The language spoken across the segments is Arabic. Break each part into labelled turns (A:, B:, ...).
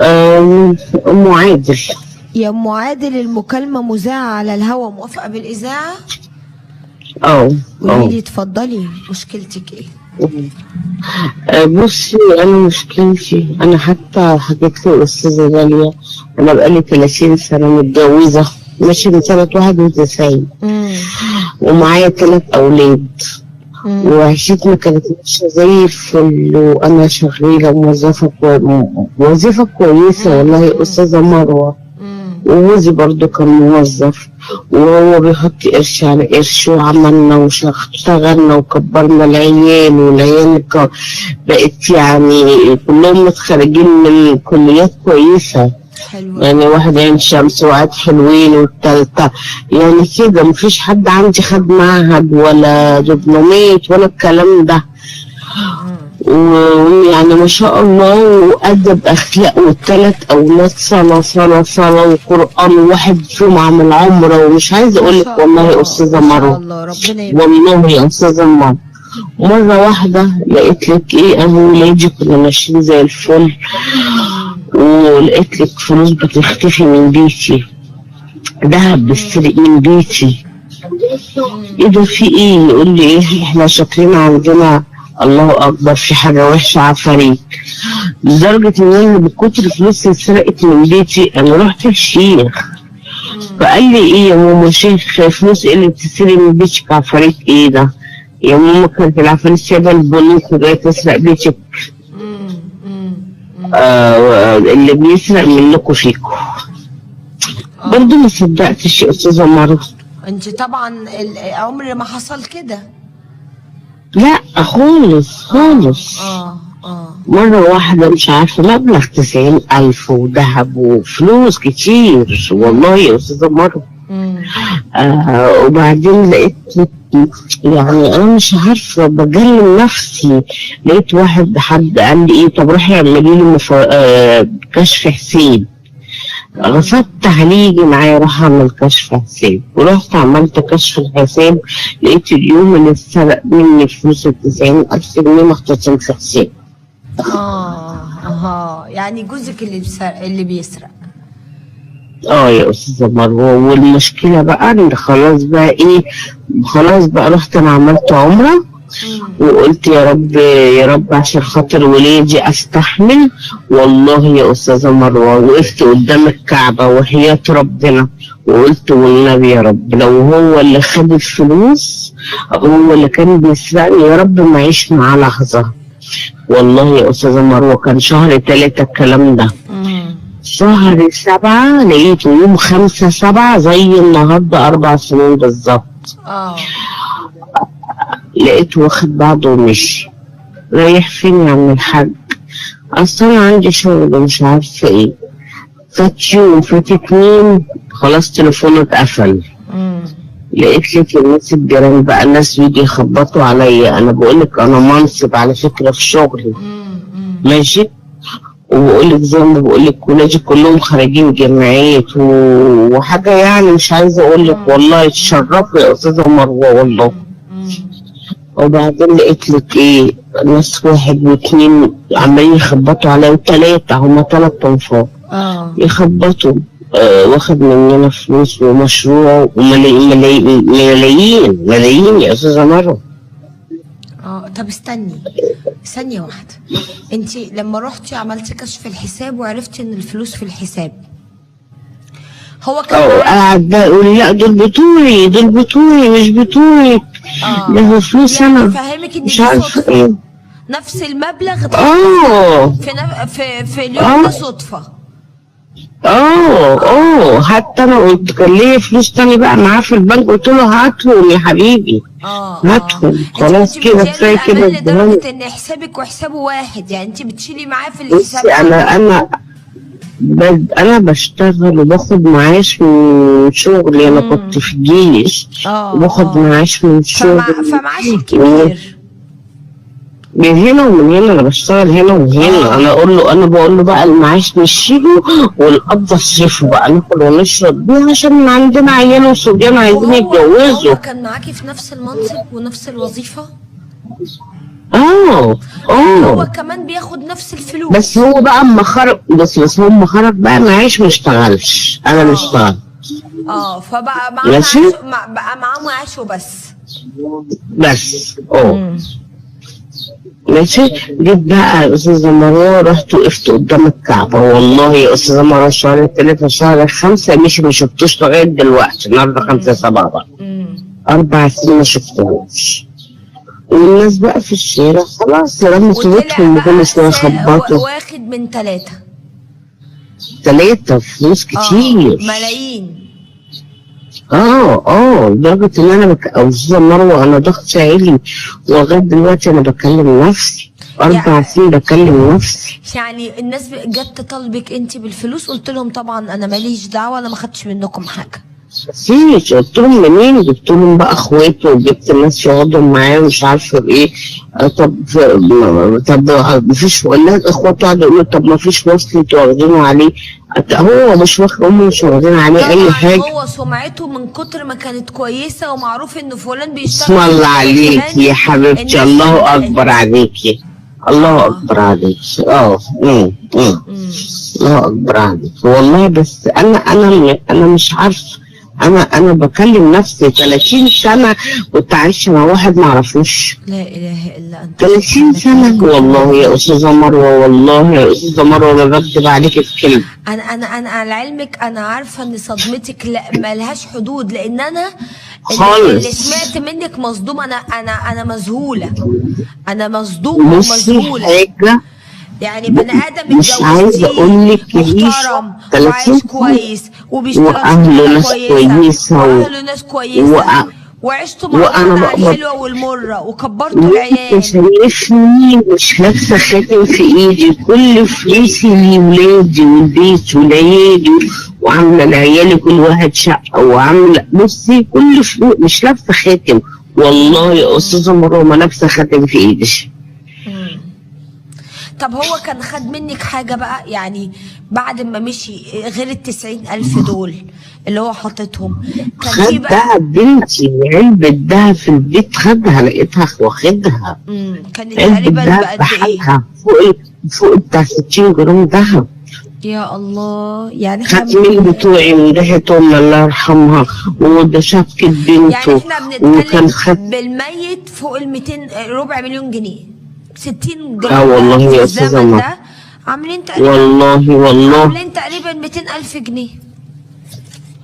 A: أم عادل.
B: يا ام عادل، المكالمه مذاعه على الهوا، موافقه بالاذاعه؟
A: اه
B: قولي لي، اتفضلي، مشكلتك ايه؟
A: بصي، أنا مشكلتي، أنا حتى حكيت للأستاذة داليا. أنا بقالي 30 سنة متجوزة، ماشي، من سنة 91، ومعايا 3 أولاد، وعيشتنا كانت ماشية زي الفل، وأنا شغالة وظيفة كويسة والله يا أستاذة مروة. وجوزي برضه كان موظف، وهو بيحط قرش على قرش، وعملنا واشتغلنا وكبرنا العيال، والعيال بقت يعني كلهم متخرجين من كليات كويسة.
B: حلوة.
A: يعني واحد عين شمس وقعد حلوين، والتالتة يعني كده، مفيش حد عندي خد معهد ولا دبلومات ولا الكلام ده. ويعني ما شاء الله، وأدب أخلاق، والتلات أولاد صلاة صلاة صلاة وقرآن، وواحد فيهم عمل عمرة، ومش عايزة أقول لك والله يا أستاذة
B: ما شاء
A: مروة،
B: الله، ربنا يبارك.
A: والله يا أستاذة مروة، مرة واحدة لقيت لك إيه، أنا وولادي كنا ماشيين زي الفل، ولقيت لك فلوس بتختفي من بيتي، دهب بيتسرق من بيتي. ايه ده، في ايه؟ يقول لي ايه، احنا شكلنا عندنا الله اكبر في حاجه وحشه، عفاريت. لدرجه ان انا من كتر الفلوس اللي اتسرقت من بيتي انا رحت الشيخ، فقال لي ايه يا ماما، شيخ فلوس ايه اللي بتتسرق من بيتك؟ عفاريت ايه ده يا ماما؟ كانت العفاريت سايبه البنوك وجايه تسرق بيتك. اللي بيسرق منكم فيكم. برضه ما صدقتش يا استاذه مروه.
B: انت طبعا عمر ما حصل كده.
A: لا خالص خالص. مرة واحدة مش عارفة، مبلغ 90,000 وذهب وفلوس كتير والله يا أستاذة مروة. وبعدين لقيت، يعني أنا مش عارفة، بجلل نفسي، لقيت حد قال لي إيه، طب روحي اعملي لي كشف حسين. رفضت عليه يجي معايا، راح اعمل كشف حساب، ورحت عملت كشف الحساب، لقيت اليوم اللي اتسرق مني فلوس 90,000 جنيه محطوطين في حساب.
B: يعني جوزك اللي بيسرق.
A: يا استاذه مروه، والمشكله بقى ان خلاص بقى ايه، خلاص بقى رحت انا عملت عمره، وقلت يا رب يا رب عشان خاطر ولادي استحمل. والله يا استاذه مروه، وقفت قدام الكعبه وحياه ربنا، وقلت والنبي يا رب، لو هو اللي خد الفلوس او هو اللي كان بيسرقني، يا رب ما اعيش معاه لحظه. والله يا استاذه مروه، كان شهر 3 الكلام ده. شهر 7 لقيته يوم 5/7 زي النهارده 4 سنين بالظبط. لقيته واخد بعضه ومشي. رايح فين يا عم الحاج؟ اصل انا عندي شغل ومش عارفه ايه. فات يوم، فات 2، خلاص تليفونه اتقفل. لقيت لك الناس الجيران بقى، الناس بيجي يخبطوا عليا. انا بقول لك انا منصب على فكره في شغلي، ماشي، وبقول لك زي ما بقول لك ولادي كلهم خارجين جامعات وحاجه، يعني مش عايزه اقول لك والله تشرفوا يا استاذه مروه والله. وبعدين لقيت لك ايه، ناس 1 و2 عمالين يخبطوا عليا، و3 هما 3 انفار يخبطوا. واخد مننا فلوس ومشروع وملايين ملايين ملايين ملايين يا استاذه مروه.
B: طب استني ثانيه واحده، انت لما رحتي عملتي كشف الحساب وعرفتي ان الفلوس في الحساب، هو كان
A: قاعد بقى يقول لي لا دول بتوعي، دول بتوعي مش بتوعي. ده هو فلوس
B: يعني
A: انا
B: فهمك ان
A: مش
B: دي
A: عارفه
B: صدفه
A: ايه.
B: نفس المبلغ في اليوم ده صدفه.
A: حتى انا قلت كان ليا فلوس تاني بقى معاه في البنك، قلت له هاتهم يا حبيبي، هاتهم خلاص كده، كفايه كده.
B: لدرجه ان حسابك وحسابه واحد، يعني انت بتشيلي معاه في الحساب.
A: بصي انا بشتغل وباخد معاش من شغلي، انا كنت في الجيش وباخد معاش من شغلي،
B: فمعاشك كبير
A: من هنا ومن هنا، انا بشتغل هنا وهنا. انا بقول له بقى المعاش نشيله والقبض اصرفه بقى، ناكل ونشرب بيه عشان عندنا عيال وصبيان عايزين يتجوزوا.
B: هو كان معاكي في نفس المنصب ونفس الوظيفه؟
A: اه
B: هو
A: اه.
B: كمان بياخد نفس الفلوس.
A: بس هو بقى اما خرج، بس هو اما خرج بقى معيش، ما اشتغلش، انا اللي اشتغلت.
B: فبقى معاه
A: ماشي.
B: معاش، بقى معاه معاشه بس.
A: بس اه.
B: مم.
A: ماشي. جيت بقى يا استاذه مروه، رحت وقفت قدام الكعبه، والله يا استاذه مروه شهر الثلاثه شهر الخمسه مشي، ما شفتوش لغايه دلوقتي، النهارده 5/7 بقى.
B: مم.
A: 4 سنين ما شفتهوش. والناس بقى في الشارع خلاص رموا
B: وطلع
A: صوتهم وكل
B: بقى
A: شويه خبطوا.
B: واخد من 3.
A: 3 فلوس كتير.
B: ملايين.
A: لدرجة ان انا استاذة مروة انا ضغطي عالي، ولغاية دلوقتي انا بكلم نفسي، 4 سنين بكلم نفسي.
B: يعني الناس جت تطالبك انت بالفلوس، قلت لهم طبعا انا ماليش دعوة، انا ما خدتش منكم حاجة.
A: مفيش. قلت لهم منين؟ جبت لهم بقى اخواته وجبت الناس يقعدوا معايا ومش عارفه ايه. طب مفيش، ولا اخواته قعدوا يقولوا طب مفيش وصل انتوا واخدينه عليه. هو مش واخد، هم مش واخدين عليه اي حاجه.
B: هو سمعته من كتر ما كانت كويسه ومعروف ان فلان بيشتغل.
A: اسم الله عليكي يا حبيبتي، الله اكبر عليكي، الله اكبر عليكي. الله اكبر عليكي والله. بس انا مش عارفه. انا بكلم نفسي 30 سنه كنت عايشه مع واحد ما اعرفوش.
B: لا اله الا انت.
A: 30 سنه والله يا استاذه مروه، والله يا استاذه مروه ما بكذب عليكي في كلمه.
B: انا على علمك انا عارفه ان صدمتك ملهاش حدود، لان انا اللي سمعت منك مصدوم. انا مذهوله، انا مصدومه ومذهوله.
A: حاجه
B: يعني بني ادم
A: مش عايزه اقول لك
B: محترم وعايش كويس وبيشتغل
A: واهله ناس كويسه
B: واهله ناس كويسه وعشتوا مع بعض على الحلوه والمره وكبرتوا العيال.
A: شايفني مش لابسه خاتم في ايدي، كل فلوسي لولادي والبيت والعيال، وعامله لعيالي كل واحد شقه، وعامله بصي كل فلوس، مش لابسه خاتم والله يا استاذه مروه، ما لابسه خاتم في ايدي.
B: طب هو كان خد منك حاجة بقى يعني بعد ما مشي غير ال90,000 دول اللي هو حاططهم؟ كان
A: في بقى دهب بنتي، علبة دهب في البيت خدها، لقيتها واخدها.
B: كانت تقريبا بقد ايه؟
A: فوق بتاع 60 جرام دهب.
B: يا الله. يعني
A: خد من بتوعي من ريحة امي الله يرحمها، وده شبكة بنته.
B: يعني احنا بنتكلم بالميت فوق ال 200 ربع مليون جنيه. 60 جرام
A: والله يا استاذه
B: ده عاملين تقريبا،
A: والله
B: عاملين تقريبا 200,000 جنيه.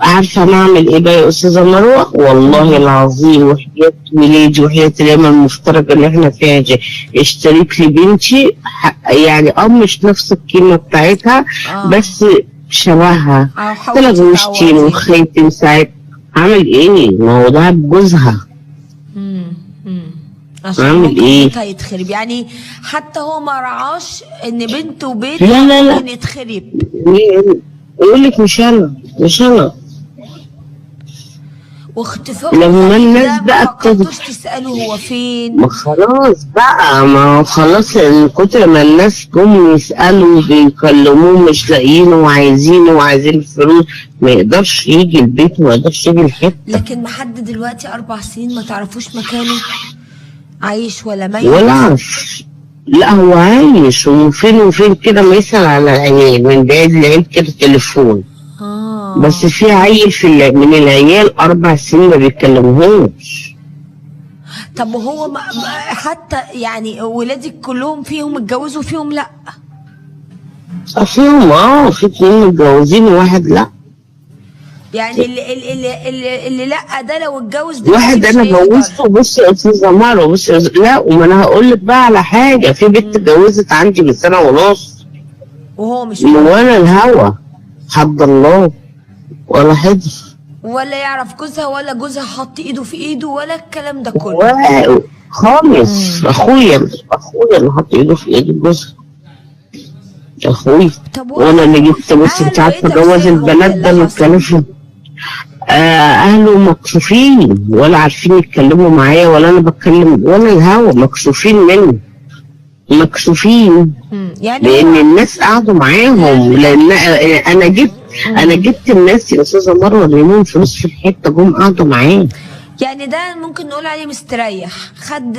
A: عارفه انا اعمل ايه بقى يا استاذه مروه؟ والله العظيم وحياه ولادي وحياه الايام المفترجه اللي احنا فيها دي، اشتريت لي بنتي يعني مش نفس القيمه بتاعتها بس شبهها، 3 وخيتم ساعات. عامل ايه؟ ما هو ده بجوزها.
B: عشان بيتها يتخرب. يعني حتى هو ما رعاش ان بنته وبيته ممكن يتخرب.
A: يقول لك مش انا
B: واختفاء
A: لما الناس بقى
B: ما فكرتوش تسألوا هو فين؟
A: ما خلاص بقى، ما خلاص من كتر ما الناس جم يسألوا وبيكلموه مش لاقيينه وعايزين الفلوس، ما يقدرش يجي البيت وما يقدرش يجي الحته.
B: لكن محد دلوقتي 4 سنين ما تعرفوش مكانه عايش ولا ميت؟
A: ولا عارف. لا هو عايش وفين وفين كده ما يسأل على العيال، من بعيد لعيد كده تليفون. بس في عيل من العيال 4 سنين ما بيتكلموش.
B: طب وهو حتى يعني ولادك كلهم فيهم اتجوزوا فيهم لا؟
A: فيهم في 2 متجوزين وواحد لا.
B: يعني اللي لا ده لو اتجوز ده
A: واحد انا جوزته. بصي يا استاذه مروه، بصي لا، وما انا هقول لك بقى على حاجه، في بنت اتجوزت عندي من 1.5 سنة
B: وهو مش
A: ولا الهوا حد الله ولا حد،
B: ولا يعرف جوزها ولا جوزها حط ايده في ايده ولا الكلام ده كله
A: خالص. اخويا اللي حط ايده في ايد جوزها، اخويا. وانا اللي جبت. بص انت عارفه جواز البنات ده متكلف. اهله مكسوفين ولا عارفين يتكلموا معايا ولا انا بتكلم ولا الهوا، مكسوفين مني، مكسوفين. يعني لان الناس قعدوا معاهم، لان انا جبت الناس يا استاذه مروه اللي لهم فلوس في الحته جم قعدوا معايا.
B: يعني ده ممكن نقول عليه مستريح، خد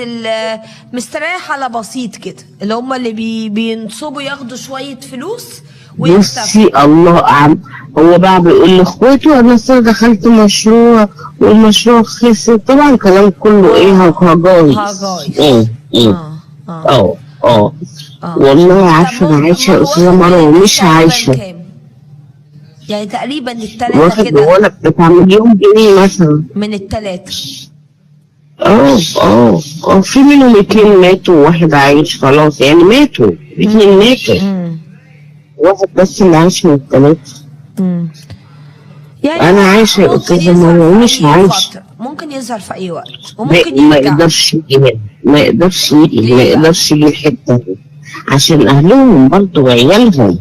B: مستريح على بسيط كده، اللي هم اللي بينصبوا ياخدوا شوية فلوس ويختفوا.
A: بصي الله أعلم، هو بقى بيقول لاخواته انا اصل دخلت مشروع والمشروع خسر، طبعا كلام كله ايه هجايز.
B: هجايز.
A: والله عارفه انا عايشه يا استاذه مروه مش عايشه.
B: يعني تقريبا التلاتة
A: واخد
B: كده
A: بقولك بتاع مليون جنيه مثلا
B: من التلاتة.
A: في منهم 2 ماتوا وواحد عايش خلاص، يعني ماتوا 2 ماتوا، واحد بس اللي عايش من ال3.
B: يعني
A: انا عايشه يا استاذه مروه مش عايشه.
B: ممكن يظهر في اي وقت وممكن
A: ما
B: يرجع.
A: يقدرش يجي هنا، ما يقدرش يجي الحته دي عشان اهلهم برضه وعيالهم.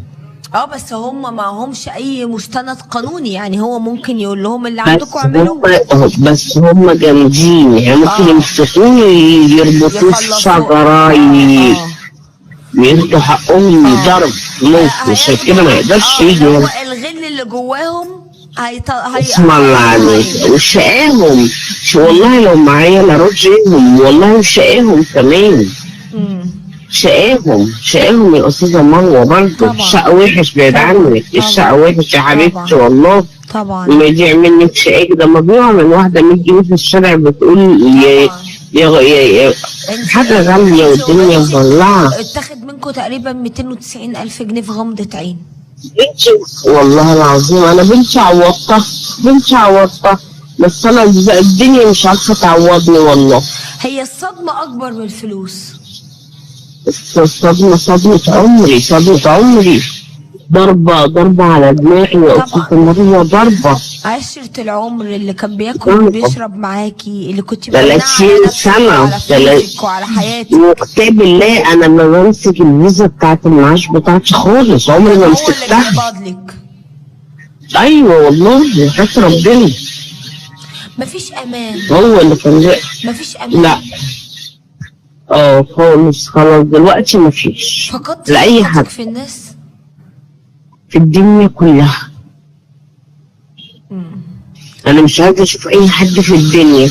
B: بس هم ما همش اي مستند قانوني، يعني هو ممكن يقول لهم اللي عندكم اعملوه.
A: بس هم جامدين، يعني ممكن يمسكوه يربطوه في شجره، ياخدوا حقهم ضرب موت، مش كده ما يقدرش يجي.
B: هو الغل اللي جواهم
A: اسم الله عليك، وشقاهم والله لو معايا لارجيهم والله، وشقاهم كمان. شقاهم يا استاذه مروه برضه. الشقه وحش بعيد عنك، الشقه وحش يا حبيبتي والله.
B: طبعا
A: ما يضيع منك شقاك ده مجموعه من واحده 100 جنيه في الشارع بتقول يا حاجه غاليه والدنيا مولعه.
B: اتاخد منكم تقريبا 290,000 جنيه في غمضه عين.
A: بنتي والله العظيم انا بنتي عوضتها بس انا الدنيا مش عارفه تعوضني والله.
B: هي الصدمه اكبر من الفلوس.
A: صدمة عمري، ضربة على دماغي يا أستاذة مروة، ضربة.
B: عشرة العمر اللي كان بياكل وبيشرب معاكي، اللي كنت
A: 30 سنة
B: وعلى حياتك.
A: وكتاب الله أنا ما بمسك الفيزا بتاعت المعاش بتاعتي خالص، عمري ما مسكتها.
B: هو اللي بيقبضلك.
A: أيوه والله حتى ربنا.
B: مفيش أمان.
A: هو اللي كان
B: مفيش أمان.
A: لا خالص دلوقتي مفيش.
B: فقدت
A: لأي حد
B: في الناس
A: في الدنيا كلها. أنا مش عايزة أشوف أي حد في الدنيا،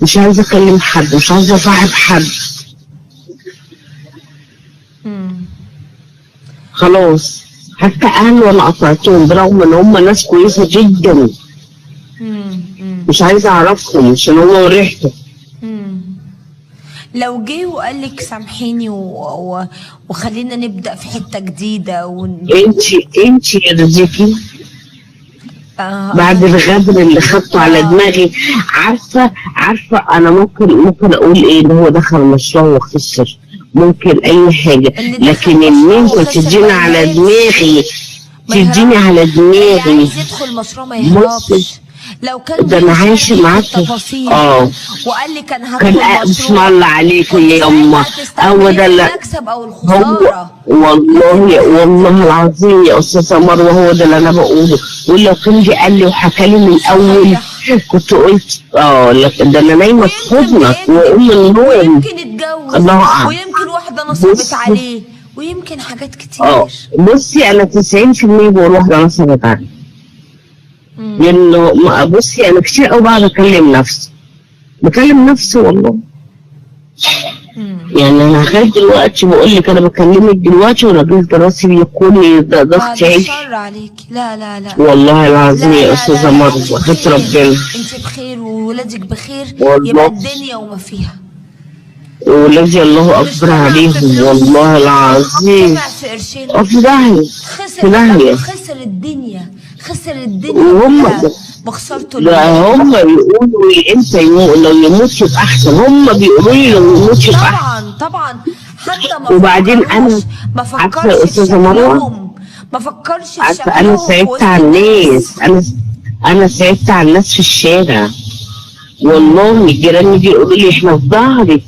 A: مش عايزة أكلم حد، مش عايزة أصاحب حد. خلاص حتى أهلي أنا قطعتهم برغم إن هم ناس كويسة جدا. مش عايزة أعرفهم عشان هم وريحته.
B: لو جه وقال لك سامحيني وخلينا نبدا في حته جديده
A: انتي يرضيكي بعد الغدر اللي خدته على دماغي؟ عارفه انا ممكن اقول ايه، اللي هو دخل مشروع وخسر، ممكن اي حاجه، لكن ان انت تديني على دماغي
B: عايز يدخل مشروع ما يهربش. لو كان
A: ده انا عايشه معاكي
B: وقال لك انا هدخل مشروع،
A: بسم الله عليكي يا يما، هو ده
B: المكسب او الخساره.
A: والله العظيم يا استاذه مروه هو ده اللي انا بقوله. ولو كان جه قال لي وحكى لي من الاول كنت قلت لكن ده انا نايمه في حضنك واقوم النوم.
B: ويمكن اتجوز ويمكن واحده نصبت عليه ويمكن حاجات كتير.
A: بصي انا 90% بقول واحده نصبت عليه، لانه بصي انا كتير قوي بقعد بكلم نفسي والله. يعني انا لغايه دلوقتي بقول لك انا بكلمك دلوقتي ورجل راسي بيقول لي ده ضغط عيش.
B: شر عليك. لا
A: والله العظيم يا استاذه مروه خدت ربنا.
B: انت بخير وولادك بخير، يبقى الدنيا وما فيها.
A: ولادي الله اكبر عليهم والله العظيم. في داهيه
B: خسر الدنيا
A: وهم
B: بخسرته.
A: لا هم بيقولوا لي انت لو يموت يبقى احسن، هم بيقولوا لي لو يموت يبقى احسن.
B: طبعا حتى ما
A: وبعدين انا
B: عارفه يا
A: استاذه مروه،
B: ما فكرش في
A: عارفه انا صعبت على الناس، انا صعبت على الناس في الشارع والله. الجيران يجي يقولوا لي احنا في ظهرك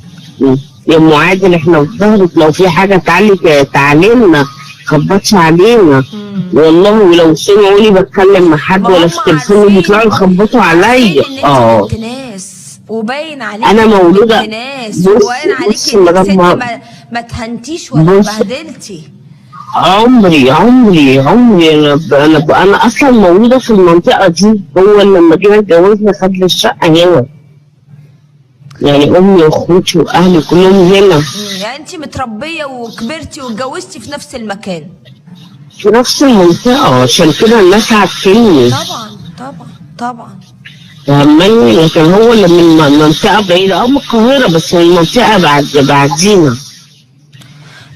A: يا ام عادل، احنا في ظهرك، لو في حاجه تعالي لنا، خبطش علينا والله. ولو سمعوا لي بتكلم مع حد ولا في التليفون بيطلعوا يخبطوا عليا.
B: وباين عليك
A: انا مولوده
B: ناس، وباين عليك انك ست ما تهنتيش ولا اتبهدلتي.
A: عمري انا اصلا مولوده في المنطقه دي. هو لما جينا اتجوزنا خد لي الشقه هنا يعني امي واخوتي واهلي كلهم هنا
B: يعني انت متربيه وكبرتي واتجوزتي في نفس المكان.
A: في نفس المنطقة، عشان كده الناس عارفيني.
B: طبعا طبعا طبعا.
A: فهمني، لكن هو اللي من منطقة بعيدة أو من القاهرة، بس من المنطقة بعدينا.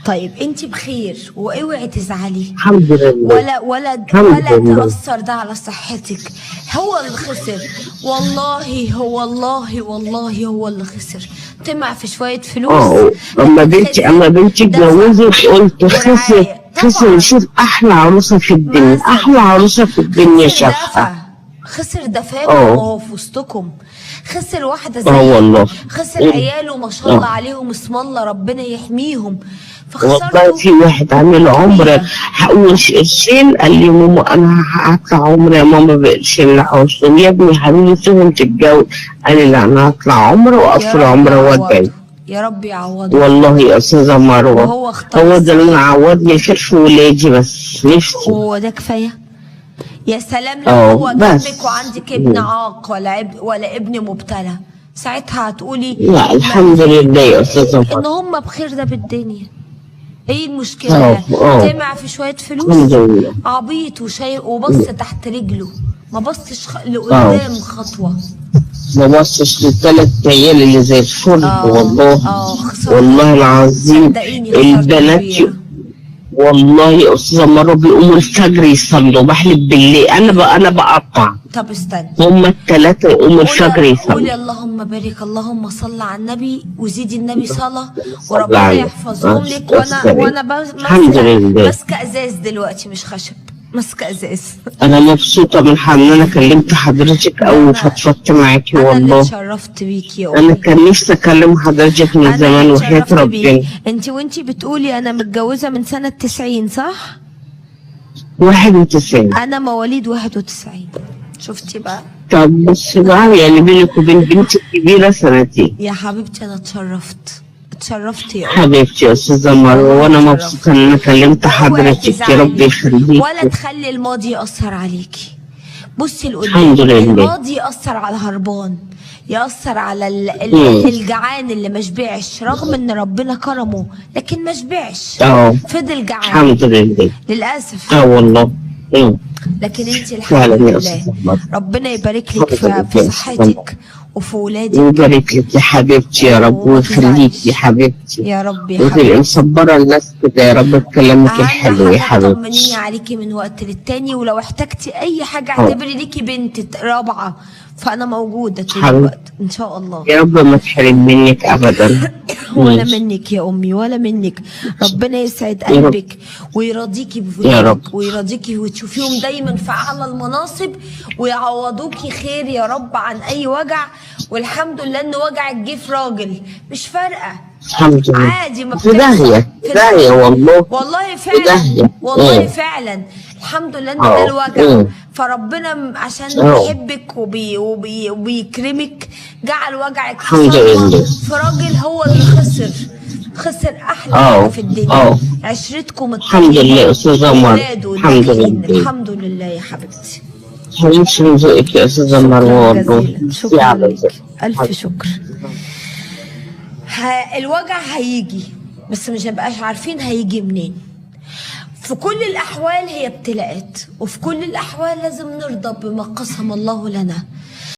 B: طيب انت بخير واوعي تزعلي،
A: الحمد لله. الحمد
B: ولا
A: لله.
B: تأثر ده على صحتك. هو اللي خسر والله، والله هو اللي خسر. طمع في شوية فلوس.
A: اما بنتي اتجوزت قلت
B: ورعاية.
A: خسر يشوف احلى عروسة في الدنيا،
B: مثلا.
A: احلى عروسة في الدنيا شافها.
B: خسر دفاكم وهو في وسطكم. خسر واحدة زي
A: والله.
B: خسر عياله ما شاء الله عليهم اسم الله، ربنا يحميهم.
A: والله في واحد عامل عمره حقوش قرشين، قال لي ماما انا هطلع عمره يا ماما بقرشين. لا حوشتهم يا ابني حبيبي سيبهم تتجوز. قال لي لا انا هطلع عمره واقفل عمره وادعي.
B: يا رب يعوضه
A: والله يا استاذه مروه، هو ده اللي عوضني خير في ولادي، بس نفسي
B: هو ده كفايه. يا سلام لو هو جنبك وعندك ابن عاق ولا ابن مبتلى، ساعتها هتقولي
A: لا الحمد لله يا استاذه
B: ان هم بخير ده بالدنيا. ايه المشكله؟ طمع في شويه فلوس، عبيط وبص تحت رجله، ما بصش لقدام خطوه.
A: ما بصش للثلاث عيال اللي زي الفل. والله العظيم البنات والله يا استاذه مروه بيقوموا الفجر يصلوا، بحلف بالله انا بقطع.
B: طب استنى،
A: هما الثلاثه يقوموا الفجر يصلوا.
B: قولي اللهم بارك، اللهم صل على النبي وزيدي النبي صلاه وربنا يحفظهم لك. وانا ماسكه ازاز دلوقتي مش خشب، ماسكه ازاز.
A: انا مبسوطه من ان انا كلمت حضرتك او فضفضت معاكي والله.
B: انا اللي اتشرفت بيكي يا
A: انا كان نفسي اكلم حضرتك من زمان وحياة ربنا.
B: انت بتقولي انا متجوزه من سنه 90 صح؟
A: 91.
B: انا مواليد 91. شفتي بقى؟
A: طب بص بقى، يعني بينك وبين بنتي الكبيره سنتين.
B: يا حبيبتي انا اتشرفت يا
A: حبيبتي يا استاذه مروه، وانا مبسوطه ان انا كلمت حضرتك. يا رب يخليكي
B: ولا تخلي الماضي ياثر عليكي. بصي لقدام.
A: الحمد لله.
B: الماضي ياثر على الهربان، ياثر على الجعان اللي ما شبعش، رغم ان ربنا كرمه لكن ما شبعش، فضل جعان
A: الحمد لله
B: للاسف.
A: والله.
B: لكن انت الحمد لله ربنا يبارك لك في صحتك وفي ولادك،
A: ويبارك لك يا حبيبتي يا رب، ويخليك يا حبيبتي
B: يا رب يا
A: حبيبتي، وتبقي مصبره الناس كده يا رب بكلامك الحلو يا حبيبتي.
B: طمنيني عليكي من وقت للتاني، ولو احتجتي اي حاجه اعتبري ليكي بنت رابعه فانا موجوده طول الوقت ان شاء الله.
A: يا رب ما تحرم منك ابدا.
B: ولا منك يا امي ولا منك. ربنا يسعد قلبك ويرضيكي بولادك ويرضيكي وتشوفيهم دايما في اعلى المناصب، ويعوضوكي خير يا رب عن اي وجع. والحمد لله ان وجعك جه في راجل، مش فارقه
A: الحمد لله.
B: عادي، ما
A: في داهيه
B: والله فعلا والله فعلا. الحمد لله ان ده الوجع. فربنا عشان بيحبك وبيكرمك جعل وجعك في صدمه في راجل هو اللي خسر احلى حاجه في الدنيا. عشرتكم
A: الحمد لله يا استاذه مروه.
B: الحمد لله يا حبيبتي.
A: حبيبتي من ذوقك يا استاذه مروه.
B: شكرا لك، الف شكر. الوجع هيجي بس مش هنبقاش عارفين هيجي منين. في كل الأحوال هي ابتلاءات، وفي كل الأحوال لازم نرضى بما قسم الله لنا.